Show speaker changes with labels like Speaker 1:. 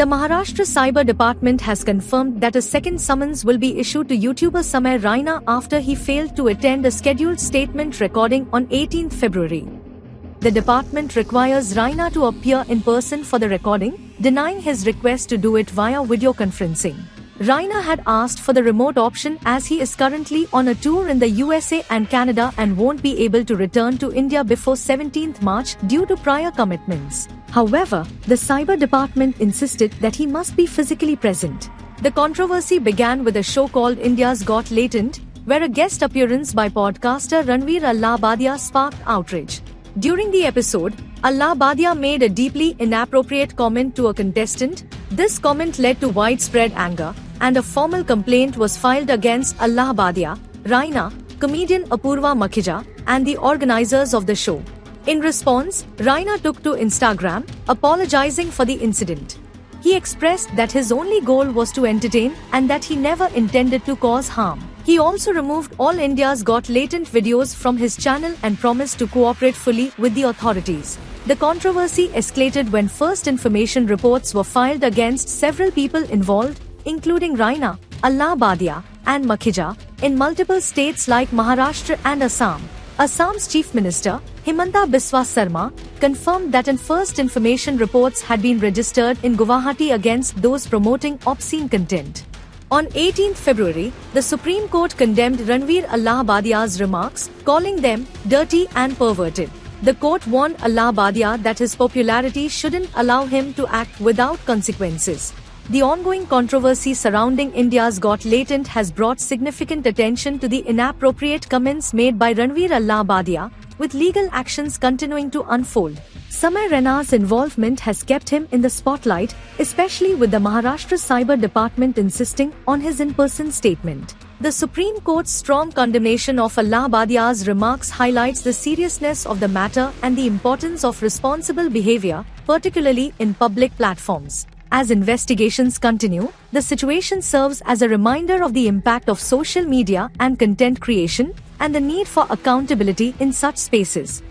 Speaker 1: The Maharashtra Cyber Department has confirmed that a second summons will be issued to YouTuber Samay Raina after he failed to attend a scheduled statement recording on 18 February. The department requires Raina to appear in person for the recording, denying his request to do it via video conferencing. Raina had asked for the remote option as he is currently on a tour in the USA and Canada and won't be able to return to India before 17th March due to prior commitments. However, the Cyber Department insisted that he must be physically present. The controversy began with a show called India's Got Latent, where a guest appearance by podcaster Ranveer Allahabadiya sparked outrage. During the episode, Allahabadiya made a deeply inappropriate comment to a contestant. This comment led to widespread anger, and a formal complaint was filed against Allahabadiya, Raina, comedian Apurva Makhija, and the organizers of the show. In response, Raina took to Instagram, apologizing for the incident. He expressed that his only goal was to entertain and that he never intended to cause harm. He also removed all India's Got Latent videos from his channel and promised to cooperate fully with the authorities. The controversy escalated when first information reports were filed against several people involved, including Raina, Allahabadiya, and Makhija, in multiple states like Maharashtra and Assam. Assam's Chief Minister, Himanta Biswa Sarma, confirmed that first information reports had been registered in Guwahati against those promoting obscene content. On 18 February, the Supreme Court condemned Ranveer Allahabadiya's remarks, calling them dirty and perverted. The court warned Allahabadiya that his popularity shouldn't allow him to act without consequences. The ongoing controversy surrounding India's Got Latent has brought significant attention to the inappropriate comments made by Ranveer Allahabadiya, with legal actions continuing to unfold. Samay Raina's involvement has kept him in the spotlight, especially with the Maharashtra Cyber Department insisting on his in-person statement. The Supreme Court's strong condemnation of Allahabadiya's remarks highlights the seriousness of the matter and the importance of responsible behavior, particularly in public platforms. As investigations continue, the situation serves as a reminder of the impact of social media and content creation, and the need for accountability in such spaces.